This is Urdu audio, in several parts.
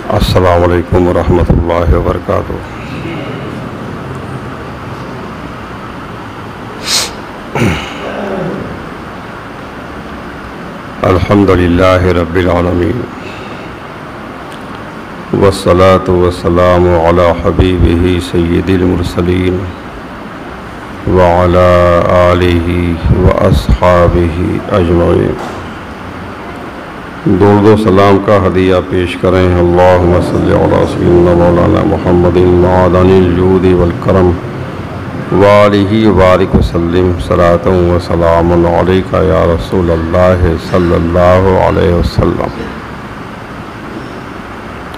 السلام علیکم ورحمۃ اللہ وبرکاتہ۔ الحمد للہ رب العالمین والصلاة والسلام علی حبیبہ سید المرسلین وعلی آلہ واصحابہ اجمعین۔ درود و سلام کا ہدیہ پیش کریں۔ اللہم صلی علی سیدنا مولانا محمد معدن الجود والکرم وآلہ وبارک وسلم صلاۃ و سلام علیک یا رسول اللہ صلی اللہ علیہ وسلم۔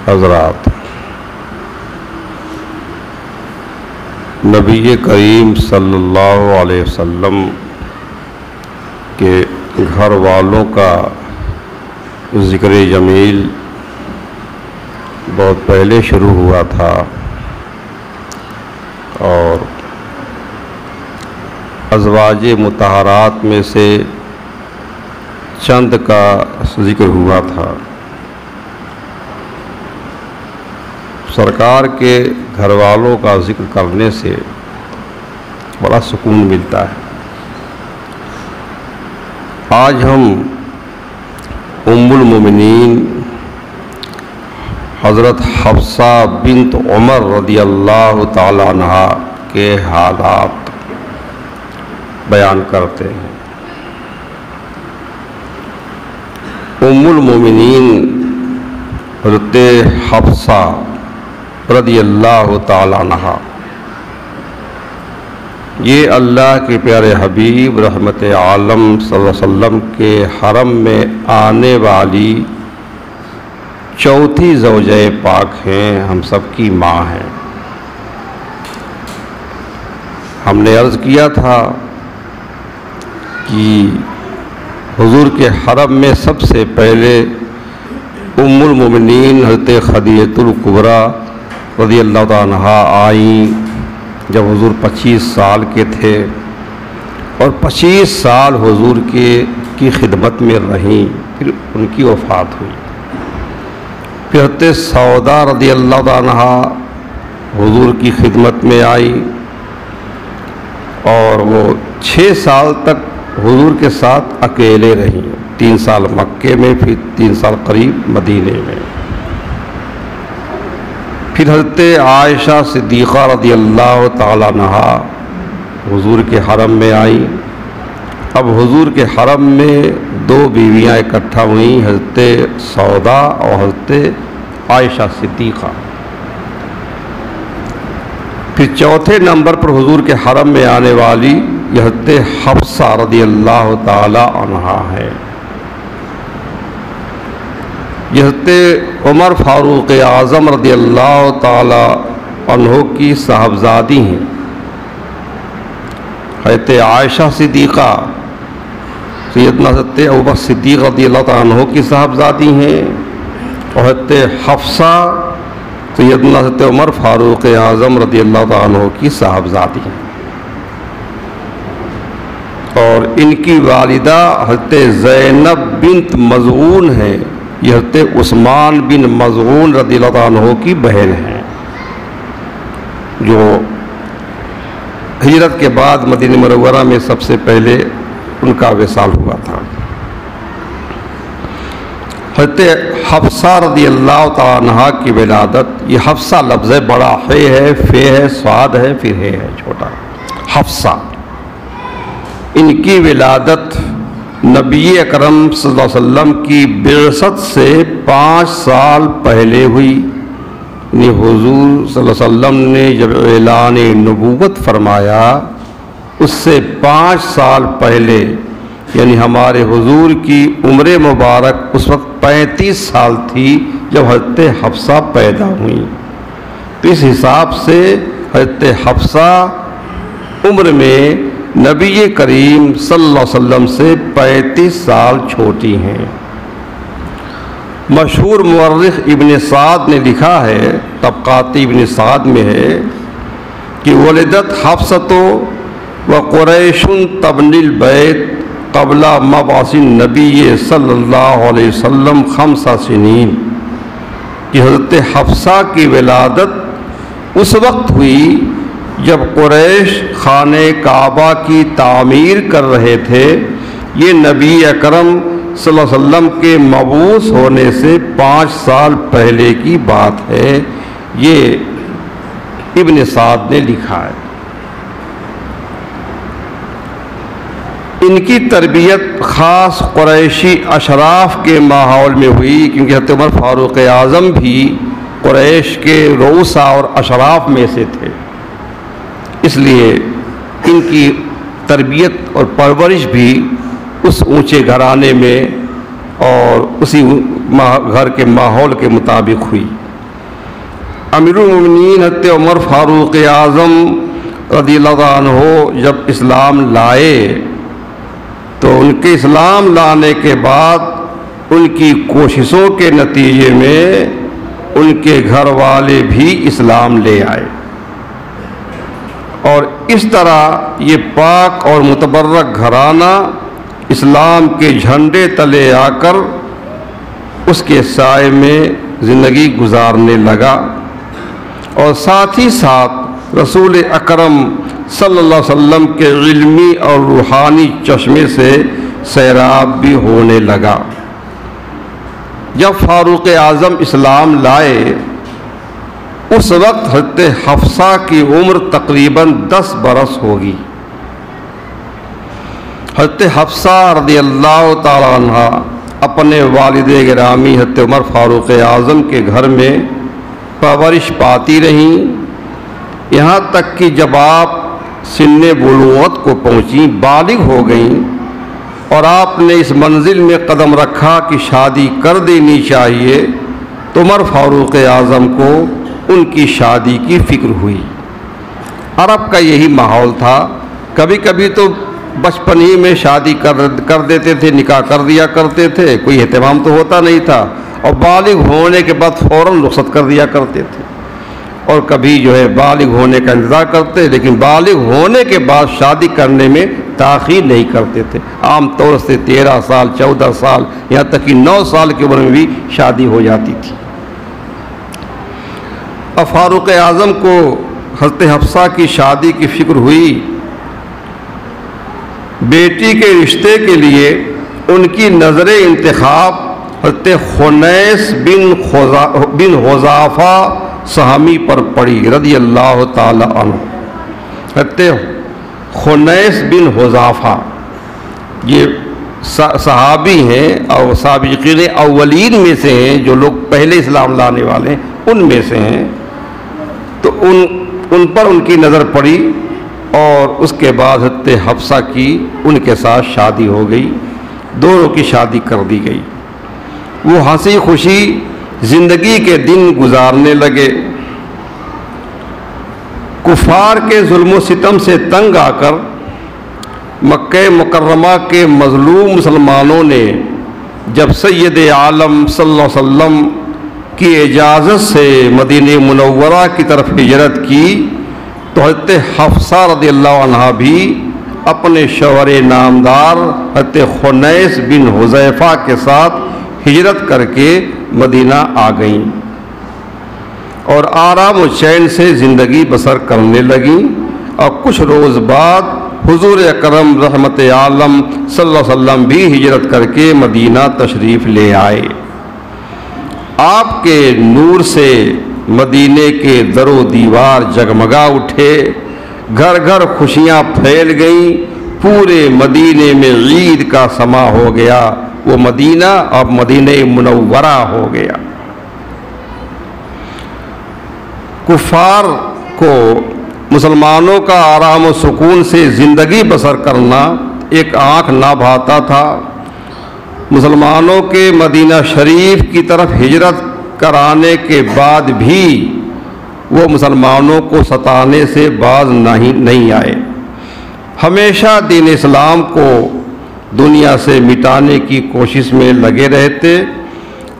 حضرات، نبی کریم صلی اللہ علیہ وسلم کے گھر والوں کا ذکر جمیل بہت پہلے شروع ہوا تھا، اور ازواج مطہرات میں سے چند کا ذکر ہوا تھا۔ سرکار کے گھر والوں کا ذکر کرنے سے بڑا سکون ملتا ہے۔ آج ہم ام المومنین حضرت حفصہ بنت عمر رضی اللہ تعالی عنہا کے حالات بیان کرتے ہیں۔ ام المومنین حضرت حفصہ رضی اللہ تعالی عنہا، یہ اللہ کے پیارے حبیب رحمت عالم صلی اللہ علیہ وسلم کے حرم میں آنے والی چوتھی زوجہ پاک ہیں، ہم سب کی ماں ہیں۔ ہم نے عرض کیا تھا کہ حضور کے حرم میں سب سے پہلے ام المومنین حضرت خدیجہ الکبریٰ رضی اللہ تعالیٰ عنہا آئیں جب حضور 25 سال کے تھے، اور 25 سال حضور کی خدمت میں رہیں، پھر ان کی وفات ہوئی۔ پھر حضرت سودا رضی اللہ تعالیٰ عنہا حضور کی خدمت میں آئی، اور وہ 6 سال تک حضور کے ساتھ اکیلے رہیں، 3 سال مکے میں، پھر 3 سال قریب مدینے میں۔ پھر حضرت عائشہ صدیقہ رضی اللہ تعالیٰ عنہا حضور کے حرم میں آئیں۔ اب حضور کے حرم میں 2 بیویاں اکٹھا ہوئیں، حضرت سودا اور حضرت عائشہ صدیقہ۔ پھر چوتھے نمبر پر حضور کے حرم میں آنے والی یہ حضرت حفصہ رضی اللہ تعالی عنہا ہے۔ یہ حضرت عمر فاروق اعظم رضی اللہ تعالی عنہ کی صاحبزادی ہیں۔ حضرت عائشہ صدیقہ سیدنا حضرت ابوبکر صدیق رضی اللہ تعالی عنہ کی صاحبزادی ہیں، اور حضرت حفصہ سیدنا حضرت عمر فاروق اعظم رضی اللہ تعالی عنہ کی صاحبزادی ہیں، اور ان کی والدہ حضرت زینب بنت مظعون ہیں۔ یہ حضرت عثمان بن مظعون رضی اللہ تعالیٰ عنہ کی بہن ہیں، جو ہجرت کے بعد مدینہ منورہ میں سب سے پہلے ان کا وصال ہوا تھا۔ حضرت حفصہ رضی اللہ تعالیٰ عنہ کی ولادت، یہ حفصہ لفظ بڑا ہے، فے ہے، صاد ہے، پھر ہے چھوٹا، حفصہ۔ ان کی ولادت نبی اکرم صلی اللہ علیہ وسلم کی بعثت سے 5 سال پہلے ہوئی، یعنی حضور صلی اللہ علیہ وسلم نے جب اعلان نبوت فرمایا اس سے 5 سال پہلے، یعنی ہمارے حضور کی عمر مبارک اس وقت 35 سال تھی جب حضرت حفصہ پیدا ہوئیں۔ تو اس حساب سے حضرت حفصہ عمر میں نبی کریم صلی اللہ علیہ وسلم سے 35 سال چھوٹی ہیں۔ مشہور مورخ ابن سعد نے لکھا ہے، طبقات ابن سعد میں ہے کہ ولدت حفصۃ و قریش تبنی البیت قبل مبعث النبی صلی اللہ علیہ وسلم 5 سنین، کہ حضرت حفصہ کی ولادت اس وقت ہوئی جب قریش خانہ کعبہ کی تعمیر کر رہے تھے۔ یہ نبی اکرم صلی اللہ علیہ وسلم کے مبعوث ہونے سے 5 سال پہلے کی بات ہے، یہ ابن سعد نے لکھا ہے۔ ان کی تربیت خاص قریشی اشراف کے ماحول میں ہوئی، کیونکہ حضرت عمر فاروق اعظم بھی قریش کے رؤسا اور اشراف میں سے تھے، اس لیے ان کی تربیت اور پرورش بھی اس اونچے گھرانے میں اور اسی گھر کے ماحول کے مطابق ہوئی۔ امیر المومنین حضرت عمر فاروق اعظم رضی اللہ عنہ جب اسلام لائے تو ان کے اسلام لانے کے بعد ان کی کوششوں کے نتیجے میں ان کے گھر والے بھی اسلام لے آئے، اور اس طرح یہ پاک اور متبرک گھرانہ اسلام کے جھنڈے تلے آ کر اس کے سائے میں زندگی گزارنے لگا، اور ساتھ ہی ساتھ رسول اکرم صلی اللہ علیہ وسلم کے علمی اور روحانی چشمے سے سیراب بھی ہونے لگا۔ جب فاروق اعظم اسلام لائے اس وقت حضرت حفصہ کی عمر تقریباً 10 برس ہوگی۔ حضرت حفصہ رضی اللہ تعالی عنہ اپنے والد گرامی حضرت عمر فاروق اعظم کے گھر میں پرورش پاتی رہیں، یہاں تک کہ جب آپ سن بلوغت کو پہنچیں، بالغ ہو گئیں، اور آپ نے اس منزل میں قدم رکھا کہ شادی کر دینی چاہیے، تو عمر فاروق اعظم کو ان کی شادی کی فکر ہوئی۔ عرب کا یہی ماحول تھا، کبھی کبھی تو بچپن ہی میں شادی کر دیتے تھے، نکاح کر دیا کرتے تھے، کوئی اہتمام تو ہوتا نہیں تھا، اور بالغ ہونے کے بعد فوراً رخصت کر دیا کرتے تھے، اور کبھی بالغ ہونے کا انتظار کرتے، لیکن بالغ ہونے کے بعد شادی کرنے میں تاخیر نہیں کرتے تھے۔ عام طور سے 13 سال 14 سال یہاں تک کہ 9 سال کی عمر میں بھی شادی ہو جاتی تھی۔ اب فاروق اعظم کو حضرت حفصہ کی شادی کی فکر ہوئی۔ بیٹی کے رشتے کے لیے ان کی نظر انتخاب حضرت خنیس بن حذافہ سہمی پر پڑی رضی اللہ تعالی عنہ۔ حضرت خنیس بن حذافہ یہ صحابی ہیں اور سابقین اولین میں سے ہیں، جو لوگ پہلے اسلام لانے والے ہیں ان میں سے ہیں، تو ان پر ان کی نظر پڑی، اور اس کے بعد حضرت حفصہ کی ان کے ساتھ شادی ہو گئی، دونوں کی شادی کر دی گئی۔ وہ ہنسی خوشی زندگی کے دن گزارنے لگے۔ کفار کے ظلم و ستم سے تنگ آ کر مکہ مکرمہ کے مظلوم مسلمانوں نے جب سید عالم صلی اللہ علیہ وسلم کی اجازت سے مدینہ منورہ کی طرف ہجرت کی، تو حضرت حفصہ رضی اللہ عنہ بھی اپنے شوہر نامدار حضرت خنیس بن حذیفہ کے ساتھ ہجرت کر کے مدینہ آ گئیں، اور آرام و چین سے زندگی بسر کرنے لگیں، اور کچھ روز بعد حضور اکرم رحمت عالم صلی اللہ علیہ وسلم بھی ہجرت کر کے مدینہ تشریف لے آئے۔ آپ کے نور سے مدینے کے در و دیوار جگمگا اٹھے، گھر گھر خوشیاں پھیل گئیں، پورے مدینے میں عید کا سما ہو گیا، وہ مدینہ اب مدینہ منورہ ہو گیا۔ کفار کو مسلمانوں کا آرام و سکون سے زندگی بسر کرنا ایک آنکھ نہ بھاتا تھا۔ مسلمانوں کے مدینہ شریف کی طرف ہجرت کرانے کے بعد بھی وہ مسلمانوں کو ستانے سے باز نہیں آئے، ہمیشہ دین اسلام کو دنیا سے مٹانے کی کوشش میں لگے رہتے،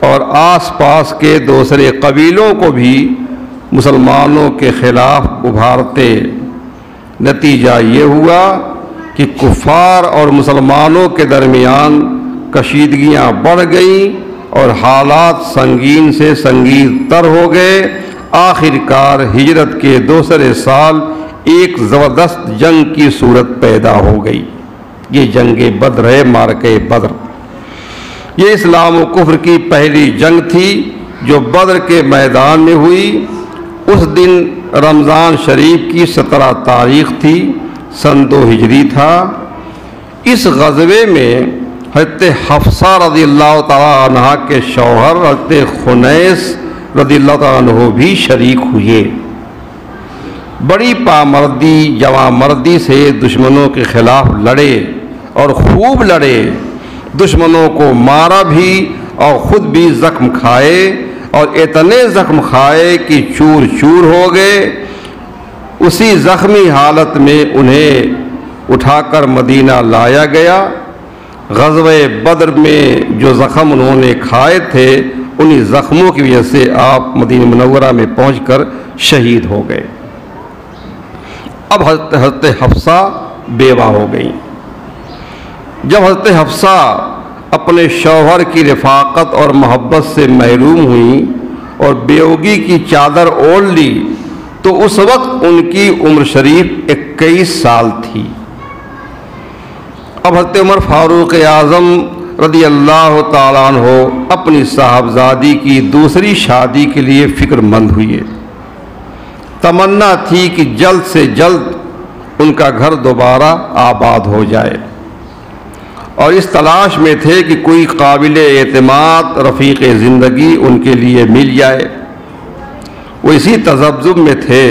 اور آس پاس کے دوسرے قبیلوں کو بھی مسلمانوں کے خلاف ابھارتے۔ نتیجہ یہ ہوا کہ کفار اور مسلمانوں کے درمیان کشیدگیاں بڑھ گئیں، اور حالات سنگین سے سنگین تر ہو گئے۔ آخر کار ہجرت کے دوسرے سال ایک زبردست جنگ کی صورت پیدا ہو گئی۔ یہ جنگ بدر ہے، معرکہ بدر۔ یہ اسلام و کفر کی پہلی جنگ تھی جو بدر کے میدان میں ہوئی۔ اس دن رمضان شریف کی 17 تاریخ تھی، سن 2 ہجری تھا۔ اس غزوے میں حضرت حفصہ رضی اللہ تعالیٰ عنہ کے شوہر حضرت خنیس رضی اللہ تعالیٰ عنہ بھی شریک ہوئے۔ بڑی پامردی جواں مردی سے دشمنوں کے خلاف لڑے اور خوب لڑے، دشمنوں کو مارا بھی اور خود بھی زخم کھائے، اور اتنے زخم کھائے کہ چور چور ہو گئے۔ اسی زخمی حالت میں انہیں اٹھا کر مدینہ لایا گیا۔ غزوہ بدر میں جو زخم انہوں نے کھائے تھے، انہی زخموں کی وجہ سے آپ مدینہ منورہ میں پہنچ کر شہید ہو گئے۔ اب حضرت حفصہ بیوہ ہو گئیں۔ جب حضرت حفصہ اپنے شوہر کی رفاقت اور محبت سے محروم ہوئیں اور بیوگی کی چادر اوڑھ لی، تو اس وقت ان کی عمر شریف 21 سال تھی۔ اب حضرت عمر فاروق اعظم رضی اللہ تعالیٰ عنہ اپنی صاحبزادی کی دوسری شادی کے لیے فکر مند ہوئے۔ تمنا تھی کہ جلد سے جلد ان کا گھر دوبارہ آباد ہو جائے، اور اس تلاش میں تھے کہ کوئی قابل اعتماد رفیق زندگی ان کے لیے مل جائے۔ وہ اسی تذبذب میں تھے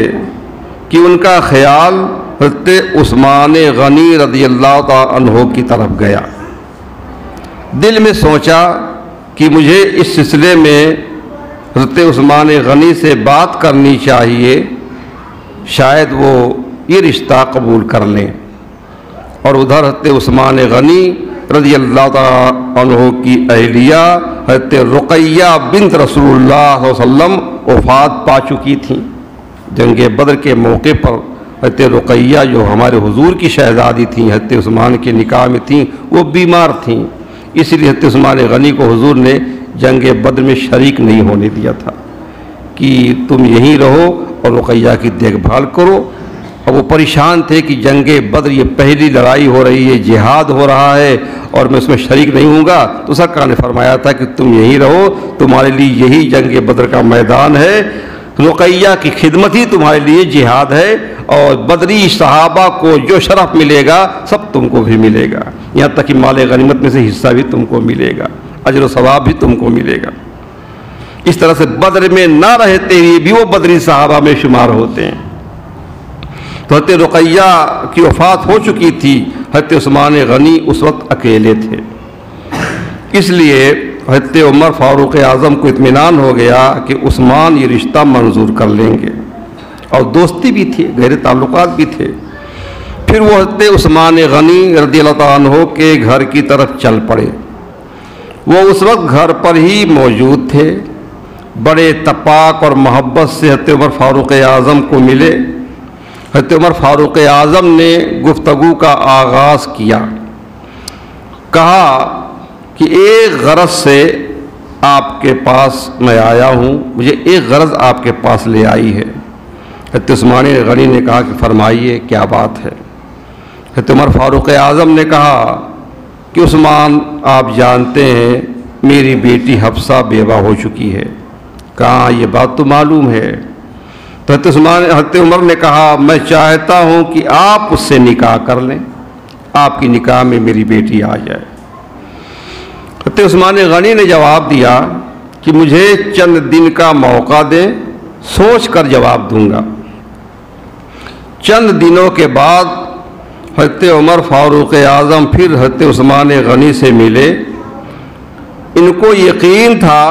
کہ ان کا خیال حضرت عثمان غنی رضی اللہ تعالیٰ عنہ کی طرف گیا۔ دل میں سوچا کہ مجھے اس سلسلے میں حضرت عثمان غنی سے بات کرنی چاہیے، شاید وہ یہ رشتہ قبول کر لیں۔ اور ادھر حضرت عثمان غنی رضی اللہ تعالیٰ عنہ کی اہلیہ حضرت رقیہ بنت رسول اللہ صلی اللہ علیہ وسلم وفات پا چکی تھیں۔ جنگ بدر کے موقع پر حضرت رقیہ جو ہمارے حضور کی شہزادی تھیں، حضرت عثمان کے نکاح میں تھیں، وہ بیمار تھیں، اس لیے حضرت عثمان غنی کو حضور نے جنگ بدر میں شریک نہیں ہونے دیا تھا کہ تم یہیں رہو اور رقیہ کی دیکھ بھال کرو۔ اور وہ پریشان تھے کہ جنگ بدر یہ پہلی لڑائی ہو رہی ہے، جہاد ہو رہا ہے، اور میں اس میں شریک نہیں ہوں گا۔ تو سرکار نے فرمایا تھا کہ تم یہیں رہو، تمہارے لیے یہی جنگ بدر کا میدان ہے، رقیہ کی خدمت ہی تمہارے لیے جہاد ہے، اور بدری صحابہ کو جو شرف ملے گا سب تم کو بھی ملے گا، یہاں تک کہ مال غنیمت میں سے حصہ بھی تم کو ملے گا، اجر و ثواب بھی تم کو ملے گا۔ اس طرح سے بدر میں نہ رہتے ہوئے بھی وہ بدری صحابہ میں شمار ہوتے ہیں۔ تو حضرت رقیہ کی وفات ہو چکی تھی، حضرت عثمان غنی اس وقت اکیلے تھے، اس لیے حضرت عمر فاروق اعظم کو اطمینان ہو گیا کہ عثمان یہ رشتہ منظور کر لیں گے، اور دوستی بھی تھی، گہرے تعلقات بھی تھے۔ پھر وہ حضرت عثمان غنی رضی اللہ تعالیٰ عنہ کے گھر کی طرف چل پڑے۔ وہ اس وقت گھر پر ہی موجود تھے، بڑے اتفاق اور محبت سے حضرت عمر فاروق اعظم کو ملے۔ حضرت عمر فاروق اعظم نے گفتگو کا آغاز کیا، کہا کہ ایک غرض سے آپ کے پاس میں آیا ہوں، مجھے ایک غرض آپ کے پاس لے آئی ہے۔ حضرت عثمان غنی نے کہا کہ فرمائیے کیا بات ہے۔ حضرت عمر فاروق اعظم نے کہا کہ عثمان آپ جانتے ہیں میری بیٹی حفصہ بیوہ ہو چکی ہے۔ کہا یہ بات تو معلوم ہے۔ تو حضرت عمر نے کہا میں چاہتا ہوں کہ آپ اس سے نکاح کر لیں، آپ کی نکاح میں میری بیٹی آ جائے۔ حضرت عثمان غنی نے جواب دیا کہ مجھے چند دن کا موقع دیں، سوچ کر جواب دوں گا۔ چند دنوں کے بعد حضرت عمر فاروق اعظم پھر حضرت عثمان غنی سے ملے۔ ان کو یقین تھا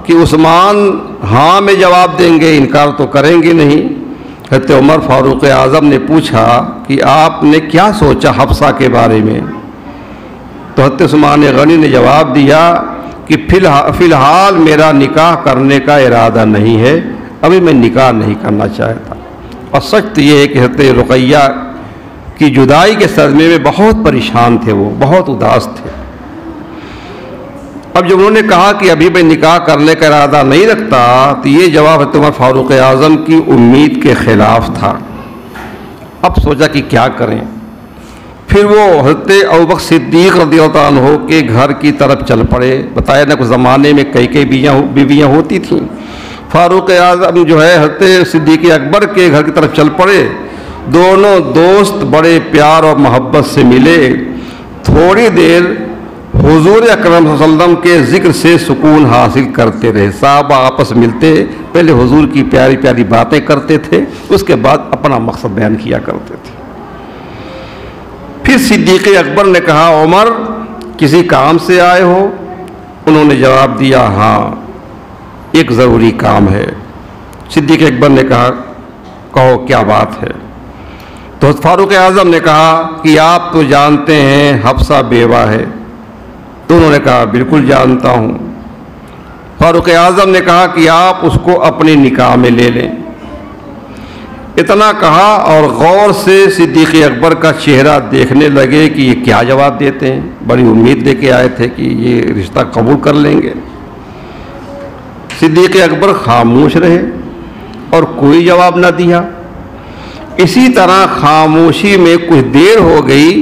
کہ عثمان ہاں میں جواب دیں گے، انکار تو کریں گے نہیں۔ حضرت عمر فاروق اعظم نے پوچھا کہ آپ نے کیا سوچا حفصہ کے بارے میں؟ تو حضرت عثمان غنی نے جواب دیا کہ فی الحال میرا نکاح کرنے کا ارادہ نہیں ہے، ابھی میں نکاح نہیں کرنا چاہتا۔ اور سچ تو یہ ہے کہ حضرت رقیہ کی جدائی کے صدمے میں بہت پریشان تھے، وہ بہت اداس تھے۔ اب جب انہوں نے کہا کہ ابھی میں نکاح کرنے کا ارادہ نہیں رکھتا تو یہ جواب حضرت عمر فاروق اعظم کی امید کے خلاف تھا۔ اب سوچا کہ کیا کریں، پھر وہ حضرت ابوبکر صدیق رضی اللہ عنہ کے گھر کی طرف چل پڑے۔ بتایا نہ کہ زمانے میں کئی بیویاں ہوتی تھیں۔ فاروق اعظم جو ہے حضرت صدیق اکبر کے گھر کی طرف چل پڑے۔ دونوں دوست بڑے پیار اور محبت سے ملے۔ تھوڑی دیر حضور اکرم صلی اللہ علیہ وسلم کے ذکر سے سکون حاصل کرتے رہے۔ صحابہ آپس ملتے پہلے حضور کی پیاری پیاری باتیں کرتے تھے، اس کے بعد اپنا مقصد بیان کیا کرتے تھے۔ پھر صدیق اکبر نے کہا عمر کسی کام سے آئے ہو؟ انہوں نے جواب دیا ہاں ایک ضروری کام ہے۔ صدیق اکبر نے کہا کہو کیا بات ہے؟ تو فاروق اعظم نے کہا کہ آپ تو جانتے ہیں حفصہ بیوہ ہے۔ تو انہوں نے کہا بالکل جانتا ہوں۔ فاروق اعظم نے کہا کہ آپ اس کو اپنے نکاح میں لے لیں۔ اتنا کہا اور غور سے صدیق اکبر کا چہرہ دیکھنے لگے کہ یہ کیا جواب دیتے ہیں۔ بڑی امید لے کے آئے تھے کہ یہ رشتہ قبول کر لیں گے۔ صدیق اکبر خاموش رہے اور کوئی جواب نہ دیا۔ اسی طرح خاموشی میں کچھ دیر ہو گئی۔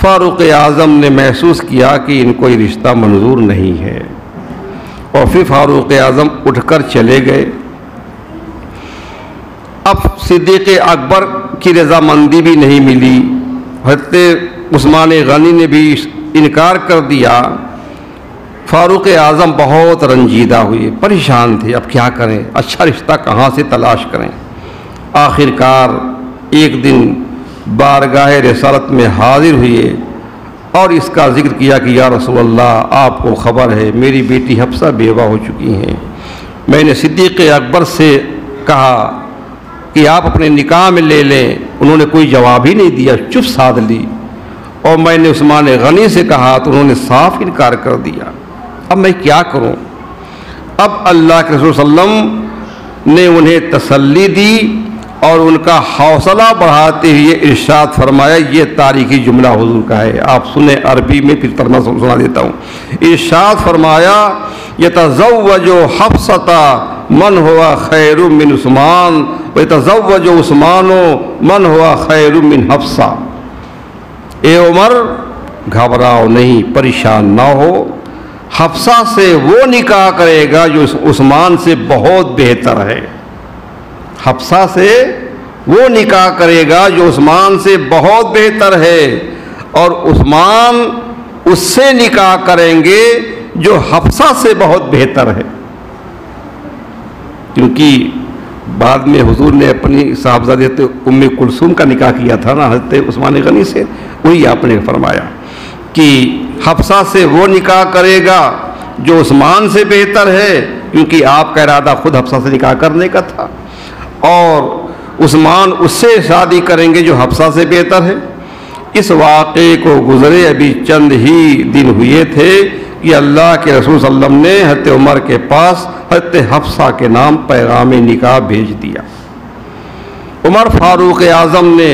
فاروق اعظم نے محسوس کیا کہ ان کو یہ رشتہ منظور نہیں ہے، اور پھر فاروق اعظم اٹھ کر چلے گئے۔ اب صدیق اکبر کی رضامندی بھی نہیں ملی۔ حضرت عثمان غنی نے بھی انکار کر دیا۔ فاروق اعظم بہت رنجیدہ ہوئے، پریشان تھے، اب کیا کریں، اچھا رشتہ کہاں سے تلاش کریں۔ آخر کار ایک دن بارگاہ رسالت میں حاضر ہوئے اور اس کا ذکر کیا کہ یا رسول اللہ آپ کو خبر ہے میری بیٹی حفصہ بیوہ ہو چکی ہیں۔ میں نے صدیق اکبر سے کہا کہ آپ اپنے نکاح میں لے لیں، انہوں نے کوئی جواب ہی نہیں دیا، چپ سادھ لی۔ اور میں نے عثمان غنی سے کہا تو انہوں نے صاف انکار کر دیا۔ اب میں کیا کروں؟ اب اللہ کے رسول صلی اللہ علیہ وسلم نے انہیں تسلی دی اور ان کا حوصلہ بڑھاتے ہوئے ارشاد فرمایا، یہ تاریخی جملہ حضور کا ہے، آپ سنیں عربی میں، پھر ترجمہ سنا دیتا ہوں۔ ارشاد فرمایا یتزوج حفصہ من ہوا خیر من عثمان ویتزوج عثمان من ہوا خیر من حفصہ۔ اے عمر گھبراؤ نہیں، پریشان نہ ہو، حفصہ سے وہ نکاح کرے گا جو عثمان سے بہت بہتر ہے۔ حفصہ سے وہ نکاح کرے گا جو عثمان سے بہت بہتر ہے، اور عثمان اس سے نکاح کریں گے جو حفصہ سے بہت بہتر ہے۔ کیونکہ بعد میں حضور نے اپنی صاحبزادی ام کلثوم کا نکاح کیا تھا نا حضرت عثمان غنی سے، وہی آپ نے فرمایا کہ حفصہ سے وہ نکاح کرے گا جو عثمان سے بہتر ہے، کیونکہ آپ کا ارادہ خود حفصہ سے نکاح کرنے کا تھا، اور عثمان اس سے شادی کریں گے جو حفصہ سے بہتر ہے۔ اس واقعے کو گزرے ابھی چند ہی دن ہوئے تھے کہ اللہ کے رسول صلی اللہ علیہ وسلم نے حضرت عمر کے پاس حضرت حفصہ کے نام پیغام نکاح بھیج دیا۔ عمر فاروق اعظم نے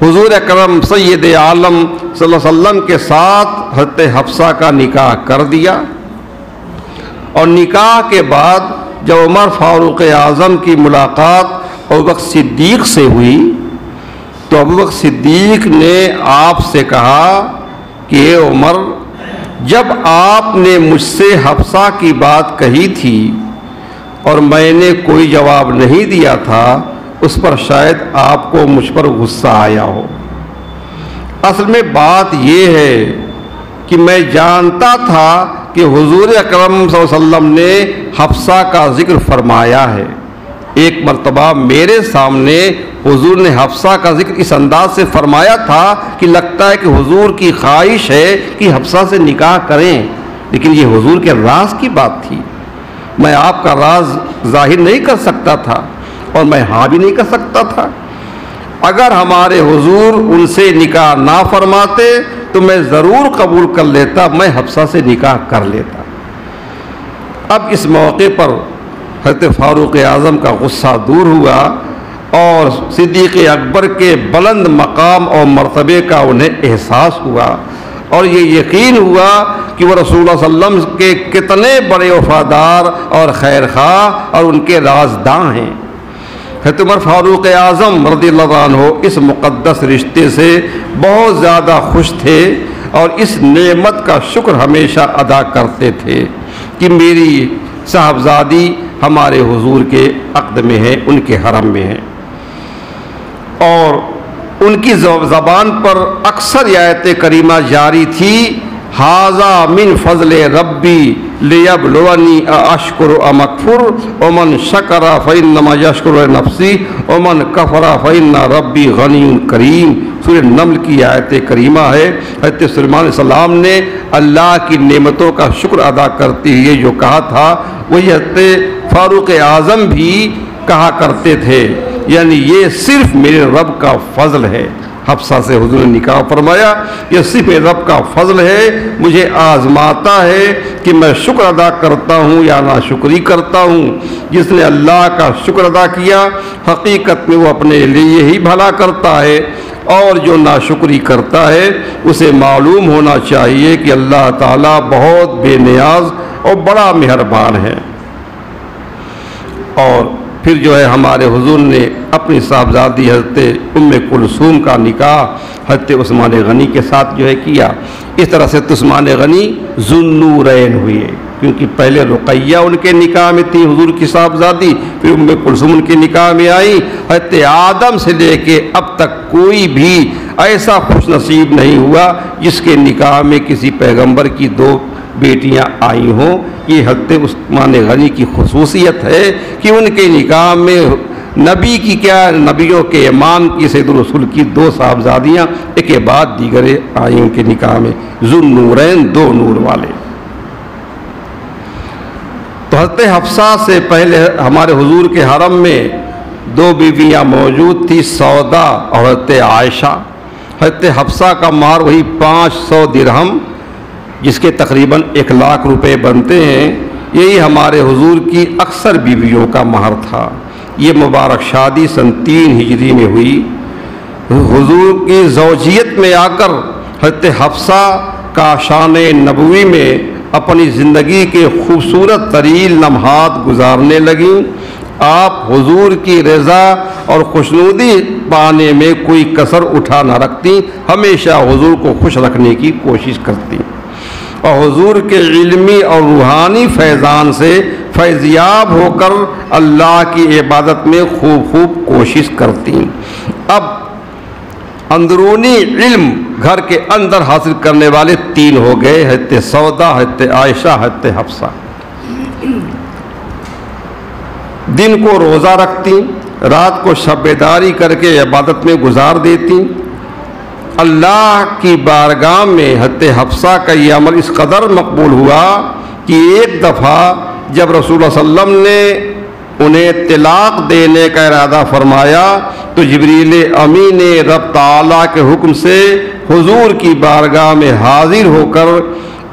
حضور اکرم سید عالم صلی اللہ علیہ وسلم کے ساتھ حضرت حفصہ کا نکاح کر دیا، اور نکاح کے بعد جب عمر فاروق اعظم کی ملاقات ابوبکر صدیق سے ہوئی تو ابوبکر صدیق نے آپ سے کہا کہ اے عمر، جب آپ نے مجھ سے حفصہ کی بات کہی تھی اور میں نے کوئی جواب نہیں دیا تھا، اس پر شاید آپ کو مجھ پر غصہ آیا ہو۔ اصل میں بات یہ ہے کہ میں جانتا تھا کہ حضور اکرم صلی اللہ علیہ وسلم نے حفصہ کا ذکر فرمایا ہے۔ ایک مرتبہ میرے سامنے حضور نے حفصہ کا ذکر اس انداز سے فرمایا تھا کہ لگتا ہے کہ حضور کی خواہش ہے کہ حفصہ سے نکاح کریں، لیکن یہ حضور کے راز کی بات تھی، میں آپ کا راز ظاہر نہیں کر سکتا تھا اور میں ہاں بھی نہیں کر سکتا تھا۔ اگر ہمارے حضور ان سے نکاح نہ فرماتے تو میں ضرور قبول کر لیتا، میں حفصہ سے نکاح کر لیتا۔ اب اس موقع پر حضرت فاروق اعظم کا غصہ دور ہوا اور صدیق اکبر کے بلند مقام اور مرتبے کا انہیں احساس ہوا، اور یہ یقین ہوا کہ وہ رسول اللہ صلی اللہ علیہ وسلم کے کتنے بڑے وفادار اور خیر خواہ اور ان کے رازداں ہیں۔ حضرت عمر فاروق اعظم رضی اللہ عنہ اس مقدس رشتے سے بہت زیادہ خوش تھے اور اس نعمت کا شکر ہمیشہ ادا کرتے تھے کہ میری صاحبزادی ہمارے حضور کے عقد میں ہے، ان کے حرم میں ہے۔ اور ان کی زبان پر اکثر یہ آیت کریمہ جاری تھی، ھذا من فضل ربی لیبلونی اشکر ام اکفر ومن شکر فانما یشکر لنفسہ ومن کفر فان ربی غنی کریم۔ سورہ نمل کی آیت کریمہ ہے۔ حضرت سلیمان علیہ السلام نے اللہ کی نعمتوں کا شکر ادا کرتے ہوئے جو کہا تھا وہی حضرت فاروق اعظم بھی کہا کرتے تھے، یعنی یہ صرف میرے رب کا فضل ہے۔ حفصہ سے حضور نے نکاح فرمایا، یہ صرف میرے رب کا فضل ہے، مجھے آزماتا ہے کہ میں شکر ادا کرتا ہوں یا ناشکری کرتا ہوں۔ جس نے اللہ کا شکر ادا کیا حقیقت میں وہ اپنے لیے ہی بھلا کرتا ہے، اور جو ناشکری کرتا ہے اسے معلوم ہونا چاہیے کہ اللہ تعالیٰ بہت بے نیاز اور بڑا مہربان ہے۔ اور پھر جو ہے ہمارے حضور نے اپنی صاحبزادی حضرت ام کلثوم کا نکاح حضرت عثمان غنی کے ساتھ جو ہے کیا۔ اس طرح سے عثمان غنی ذو النورین ہوئے، کیونکہ پہلے رقیہ ان کے نکاح میں تھی حضور کی صاحبزادی، پھر ام کلثوم ان کے نکاح میں آئی۔ حضرت آدم سے لے کے اب تک کوئی بھی ایسا خوش نصیب نہیں ہوا جس کے نکاح میں کسی پیغمبر کی دو بیٹیاں آئی ہوں۔ یہ حضرت عثمان غنی کی خصوصیت ہے کہ ان کے نکاح میں نبی کی کیا، نبیوں کے امام کی سید الرسول کی دو صاحبزادیاں ایک کے بعد دیگرے آئی ان کے نکاح میں، ذو النورین، دو نور والے۔ تو حضرت حفصہ سے پہلے ہمارے حضور کے حرم میں دو بیویاں موجود تھی، سودا اور حضرت عائشہ۔ حضرت حفصہ کا مہر وہی 500 درہم، جس کے تقریباً 1,00,000 روپے بنتے ہیں، یہی ہمارے حضور کی اکثر بیویوں کا مہر تھا۔ یہ مبارک شادی سن 3 ہجری میں ہوئی۔ حضور کی زوجیت میں آ کر حضرت حفصہ کاشان نبوی میں اپنی زندگی کے خوبصورت ترین لمحات گزارنے لگیں۔ آپ حضور کی رضا اور خوشنودی پانے میں کوئی کسر اٹھا نہ رکھتی، ہمیشہ حضور کو خوش رکھنے کی کوشش کرتی، اور حضور کے علمی اور روحانی فیضان سے فیضیاب ہو کر اللہ کی عبادت میں خوب کوشش کرتی۔ اب اندرونی علم گھر کے اندر حاصل کرنے والے 3 ہو گئے، حضرت سودا، حضرت عائشہ، حضرت حفصہ۔ دن کو روزہ رکھتی، رات کو شب بیداری کر کے عبادت میں گزار دیتی۔ اللہ کی بارگاہ میں حضرت حفصہ کا یہ عمل اس قدر مقبول ہوا کہ ایک دفعہ جب رسول اللہ صلی اللہ علیہ وسلم نے انہیں طلاق دینے کا ارادہ فرمایا تو جبریل امی نے رب تعالیٰ کے حکم سے حضور کی بارگاہ میں حاضر ہو کر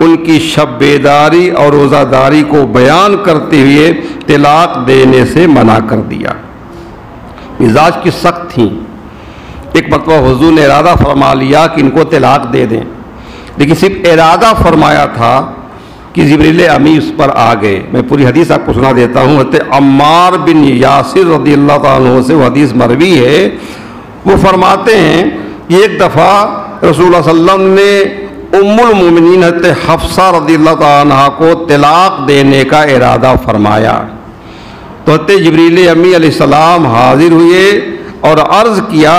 ان کی شب بیداری اور روزہ داری کو بیان کرتے ہوئے طلاق دینے سے منع کر دیا۔ مزاج کی سخت تھیں۔ ایک مرتبہ حضور نے ارادہ فرما لیا کہ ان کو طلاق دے دیں، لیکن صرف ارادہ فرمایا تھا کہ جبریل امی اس پر آ گئے۔ میں پوری حدیث آپ کو سنا دیتا ہوں۔ حضرت عمار بن یاسر رضی اللہ عنہ سے وہ حدیث مروی ہے، وہ فرماتے ہیں کہ ایک دفعہ رسول اللہ صلی اللہ علیہ وسلم نے ام المومنین حضرت حفصہ رضی اللہ عنہ کو طلاق دینے کا ارادہ فرمایا، تو حضرت جبریل امی علیہ السلام حاضر ہوئے اور عرض کیا،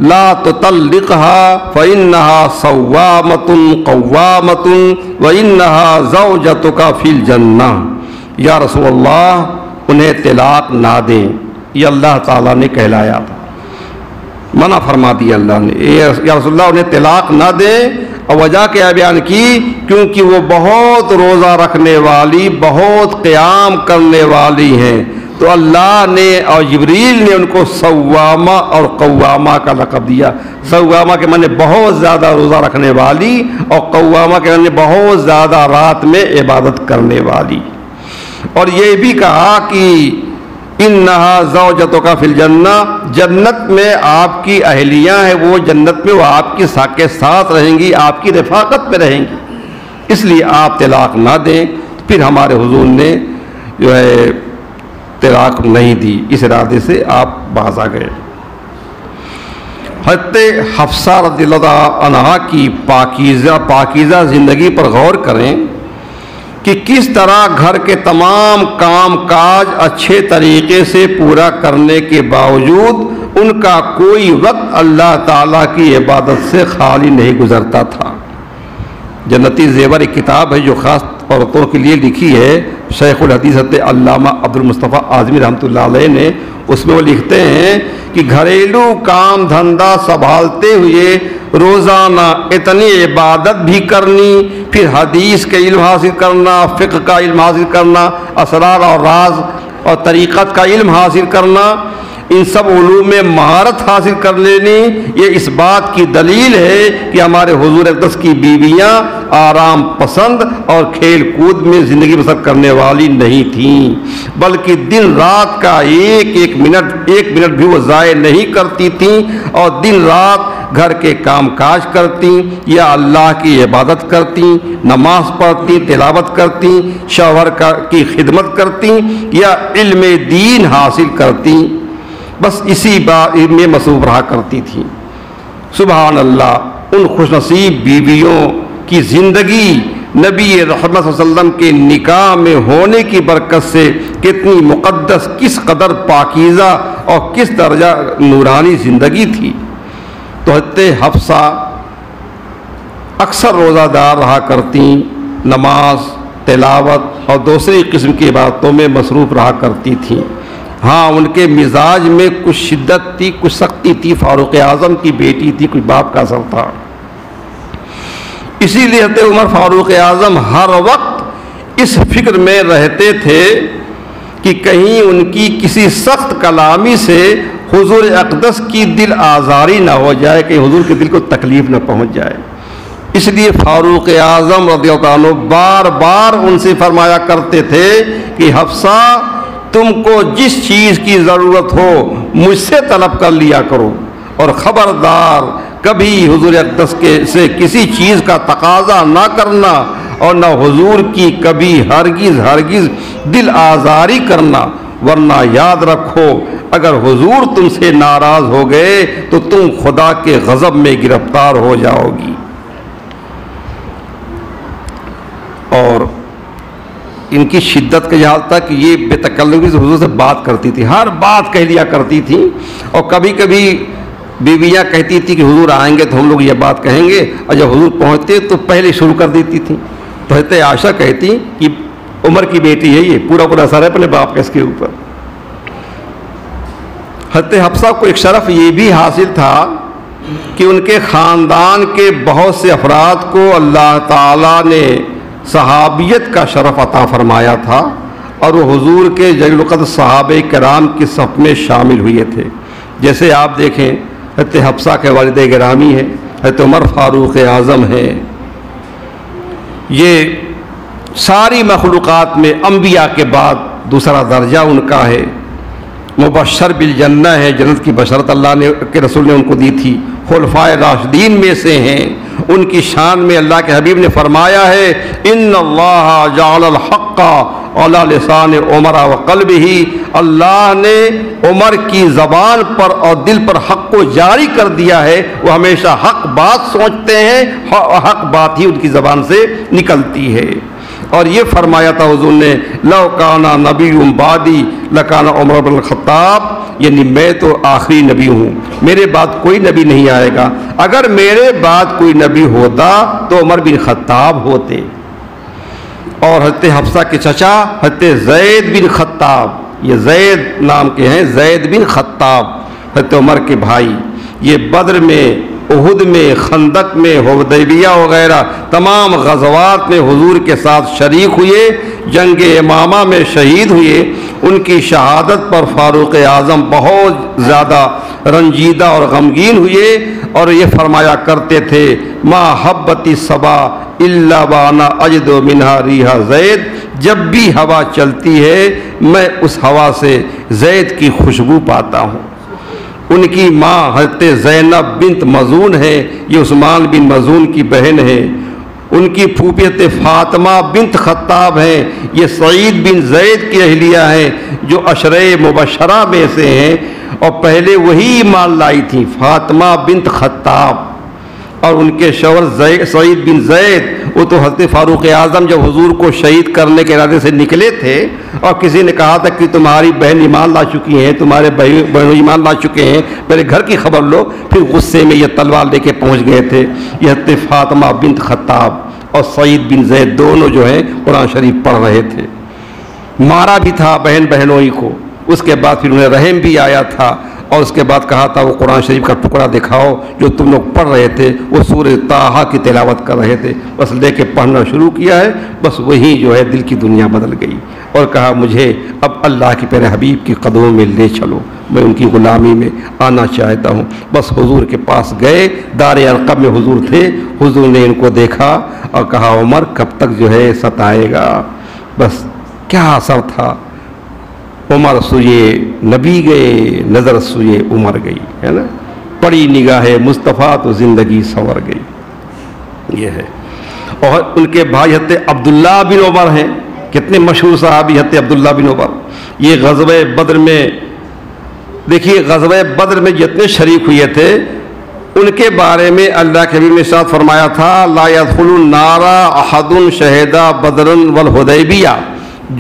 لا تطلقها فإنها صوامة قوامة وإنها زوجتك في الجنة۔ یا رسول اللہ انہیں طلاق نہ دیں، یہ اللہ تعالیٰ نے کہلایا تھا، منع فرما دیا اللہ نے، یا رسول اللہ انہیں طلاق نہ دیں، اور وجہ کیا بیان کی، کیونکہ وہ بہت روزہ رکھنے والی، بہت قیام کرنے والی ہیں، تو اللہ نے اور جبریل نے ان کو صوامہ اور قوامہ کا لقب دیا۔ صوامہ کے معنی بہت زیادہ روزہ رکھنے والی، اور قوامہ کے معنی بہت زیادہ رات میں عبادت کرنے والی۔ اور یہ بھی کہا کہ انہا زوجتک فی الجنہ، جنت میں آپ کی اہلیاں ہیں، وہ جنت میں وہ آپ کے ساتھ رہیں گی، آپ کی رفاقت میں رہیں گی، اس لیے آپ طلاق نہ دیں۔ پھر ہمارے حضور نے جو ہے طلاق نہیں دی، اس ارادے سے آپ باز آ گئے۔ حضرت حفصہ رضی اللہ عنہا کی پاکیزہ زندگی پر غور کریں کہ کس طرح گھر کے تمام کام کاج اچھے طریقے سے پورا کرنے کے باوجود ان کا کوئی وقت اللہ تعالیٰ کی عبادت سے خالی نہیں گزرتا تھا۔ جنتی زیور ایک کتاب ہے جو خاص عورتوں کے لیے لکھی ہے، شیخ الحدیث علامہ عبد المصطفیٰ اعظمی رحمۃ اللہ علیہ نے، اس میں وہ لکھتے ہیں کہ گھریلو کام دھندا سنبھالتے ہوئے روزانہ اتنی عبادت بھی کرنی، پھر حدیث کا علم حاصل کرنا، فقہ کا علم حاصل کرنا، اسرار اور راز اور طریقت کا علم حاصل کرنا، ان سب علوم میں مہارت حاصل کر لینی، یہ اس بات کی دلیل ہے کہ ہمارے حضور اقدس کی بیویاں آرام پسند اور کھیل کود میں زندگی بسر کرنے والی نہیں تھیں، بلکہ دن رات کا ایک منٹ بھی وہ ضائع نہیں کرتی تھیں، اور دن رات گھر کے کام کاج کرتی یا اللہ کی عبادت کرتی، نماز پڑھتی، تلاوت کرتی، شوہر کی خدمت کرتی یا علم دین حاصل کرتی، بس اسی بات میں مصروف رہا کرتی تھی۔ سبحان اللہ، ان خوش نصیب بیویوں کی زندگی نبی رحمت صلی اللہ علیہ وسلم کے نکاح میں ہونے کی برکت سے کتنی مقدس، کس قدر پاکیزہ اور کس درجہ نورانی زندگی تھی۔ تو حضرت حفصہ اکثر روزہ دار رہا کرتی، نماز، تلاوت اور دوسری قسم کی عبادتوں میں مصروف رہا کرتی تھیں۔ ہاں، ان کے مزاج میں کچھ شدت تھی، کچھ سختی تھی، فاروق اعظم کی بیٹی تھی، کچھ باپ کا اثر تھا، اسی لیے حضرت عمر فاروق اعظم ہر وقت اس فکر میں رہتے تھے کہ کہیں ان کی کسی سخت کلامی سے حضور اقدس کی دل آزاری نہ ہو جائے، کہ حضور کے دل کو تکلیف نہ پہنچ جائے۔ اس لیے فاروق اعظم رضی اللہ عنہ بار بار ان سے فرمایا کرتے تھے کہ حفصہ، تم کو جس چیز کی ضرورت ہو مجھ سے طلب کر لیا کرو، اور خبردار کبھی حضور اقدس سے کسی چیز کا تقاضا نہ کرنا، اور نہ حضور کی کبھی ہرگز دل آزاری کرنا، ورنہ یاد رکھو اگر حضور تم سے ناراض ہو گئے تو تم خدا کے غضب میں گرفتار ہو جاؤ گی۔ اور ان کی شدت کا یہاں تک یہ بے تکلفی سے حضور سے بات کرتی تھی، ہر بات کہہ لیا کرتی تھی، اور کبھی کبھی بیویاں کہتی تھی کہ حضور آئیں گے تو ہم لوگ یہ بات کہیں گے، اور جب حضور پہنچتے تو پہلے شروع کر دیتی تھی۔ تو حضرت عائشہ کہتی کہ عمر کی بیٹی ہے، یہ پورا اثر ہے اپنے باپ کا اس کے اوپر۔ حضرت حفصہ کو ایک شرف یہ بھی حاصل تھا کہ ان کے خاندان کے بہت سے افراد کو اللہ تعالیٰ نے صحابیت کا شرف عطا فرمایا تھا، اور وہ حضور کے جلیل القدر صحابہ کرام کی صف میں شامل ہوئے تھے۔ جیسے آپ دیکھیں حضرت حفصہ کے والد گرامی ہیں، حضرت عمر فاروق اعظم ہیں، یہ ساری مخلوقات میں انبیاء کے بعد دوسرا درجہ ان کا ہے، مبشر بالجنہ ہے، جنت کی بشرت اللہ نے کے رسول نے ان کو دی تھی، خلفائے راشدین میں سے ہیں۔ ان کی شان میں اللہ کے حبیب نے فرمایا ہے، ان اللہ جعل الحق علی لسان عمر و قلبہ، اللہ نے عمر کی زبان پر اور دل پر حق کو جاری کر دیا ہے، وہ ہمیشہ حق بات سوچتے ہیں، حق بات ہی ان کی زبان سے نکلتی ہے۔ اور یہ فرمایا تھا حضور نے، لو کانا نبی بعدی لکانا عمر بن الخطاب، یعنی میں تو آخری نبی ہوں، میرے بعد کوئی نبی نہیں آئے گا، اگر میرے بعد کوئی نبی ہوتا تو عمر بن خطاب ہوتے۔ اور حضرت حفصہ کے چچا حضرت زید بن خطاب، یہ زید نام کے ہیں، زید بن خطاب، حضرت عمر کے بھائی، یہ بدر میں، احد میں، خندق میں، حدیبیہ وغیرہ تمام غزوات میں حضور کے ساتھ شریک ہوئے، جنگ امامہ میں شہید ہوئے۔ ان کی شہادت پر فاروق اعظم بہت زیادہ رنجیدہ اور غمگین ہوئے، اور یہ فرمایا کرتے تھے، ما حبتی صبا الا وانا اجد منہا ریحا زید، جب بھی ہوا چلتی ہے میں اس ہوا سے زید کی خوشبو پاتا ہوں۔ ان کی ماں حضرت زینب بنت مظعون ہے، یہ عثمان بن مظعون کی بہن ہے۔ ان کی پھوپھی حضرت فاطمہ بنت خطاب ہیں، یہ سعید بن زید کی اہلیہ ہیں جو عشرہ مبشرہ میں سے ہیں، اور پہلے وہی ایمان لائی تھیں، فاطمہ بنت خطاب۔ اور ان کے شوہر سعید بن زید، وہ تو حضرت فاروق اعظم جب حضور کو شہید کرنے کے ارادے سے نکلے تھے اور کسی نے کہا تھا کہ تمہاری بہن ایمان لا چکی ہیں، تمہارے بہن ایمان لا چکے ہیں، پہلے گھر کی خبر لو، پھر غصے میں یہ تلوار لے کے پہنچ گئے تھے۔ یہ حضرت فاطمہ بنت خطاب اور سعید بن زید دونوں جو ہیں قرآن شریف پڑھ رہے تھے۔ مارا بھی تھا بہن بہنوئی کو، اس کے بعد پھر انہیں رحم بھی آیا تھا، اور اس کے بعد کہا تھا وہ قرآن شریف کا ٹکڑا دکھاؤ جو تم لوگ پڑھ رہے تھے، وہ سورہ طٰہٰ کی تلاوت کر رہے تھے، بس لے کے پڑھنا شروع کیا ہے، بس وہی جو ہے دل کی دنیا بدل گئی، اور کہا مجھے اب اللہ کے پیارے حبیب کی قدموں میں لے چلو، میں ان کی غلامی میں آنا چاہتا ہوں۔ بس حضور کے پاس گئے، دار ارقم میں حضور تھے، حضور نے ان کو دیکھا اور کہا عمر کب تک جو ہے ستائے گا؟ بس کیا اثر تھا، عمر سوئے نبی گئے، نظر سوئے عمر گئی، ہے نا، پڑی نگاہ مصطفیٰ تو زندگی سنور گئی، یہ ہے۔ اور ان کے بھائی حضرت عبداللہ بن عمر ہیں، کتنے مشہور صحابی حضرت عبداللہ بن عمر، یہ غزوہ بدر میں، دیکھیے غزوہ بدر میں جتنے شریک ہوئے تھے ان کے بارے میں اللہ کے حبیب نے ارشاد فرمایا تھا لا يدخل النار احد شہد بدر والحدیبیہ،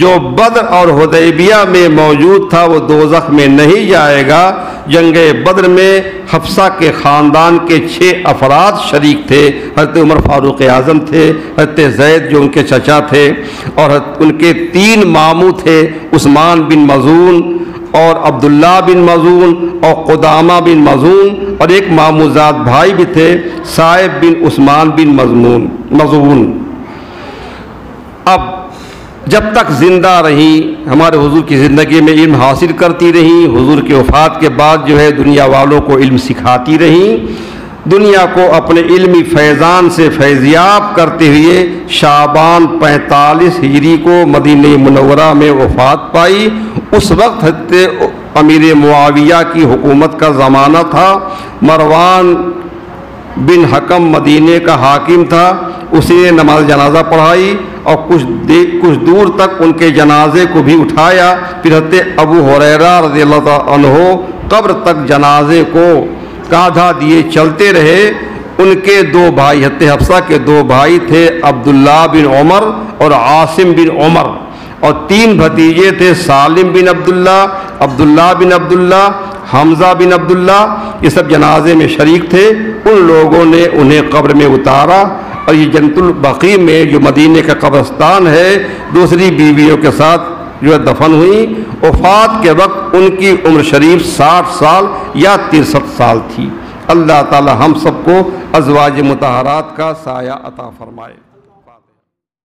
جو بدر اور حدیبیہ میں موجود تھا وہ دوزخ میں نہیں جائے گا۔ جنگ بدر میں حفصہ کے خاندان کے 6 افراد شریک تھے، حضرت عمر فاروق اعظم تھے، حضرت زید جو ان کے چچا تھے، اور ان کے 3 ماموں تھے، عثمان بن مظعون اور عبداللہ بن مظعون اور قدامہ بن مظعون، اور ایک ماموزاد بھائی بھی تھے صائب بن عثمان بن مظعون۔ اب جب تک زندہ رہی ہمارے حضور کی زندگی میں علم حاصل کرتی رہی، حضور کی وفات کے بعد جو ہے دنیا والوں کو علم سکھاتی رہی، دنیا کو اپنے علمی فیضان سے فیضیاب کرتے ہوئے شعبان 45 ہجری کو مدینہ منورہ میں وفات پائی۔ اس وقت حضرت امیر معاویہ کی حکومت کا زمانہ تھا، مروان بن حکم مدینے کا حاکم تھا، اسی نے نماز جنازہ پڑھائی اور کچھ دور تک ان کے جنازے کو بھی اٹھایا، پھر حضرت ابو ہریرہ رضی اللہ عنہ قبر تک جنازے کو کاندھا دیے چلتے رہے۔ ان کے 2 بھائی حضرت حفصہ کے 2 بھائی تھے عبداللہ بن عمر اور عاصم بن عمر، اور 3 بھتیجے تھے سالم بن عبداللہ، عبداللہ بن عبداللہ، حمزہ بن عبداللہ، یہ سب جنازے میں شریک تھے۔ ان لوگوں نے انہیں قبر میں اتارا، اور یہ جنت البقیع میں جو مدینے کا قبرستان ہے دوسری بیویوں کے ساتھ جو ہے دفن ہوئی۔ وفات کے وقت ان کی عمر شریف 60 سال یا 63 سال تھی۔ اللہ تعالی ہم سب کو ازواج مطہرات کا سایہ عطا فرمائے۔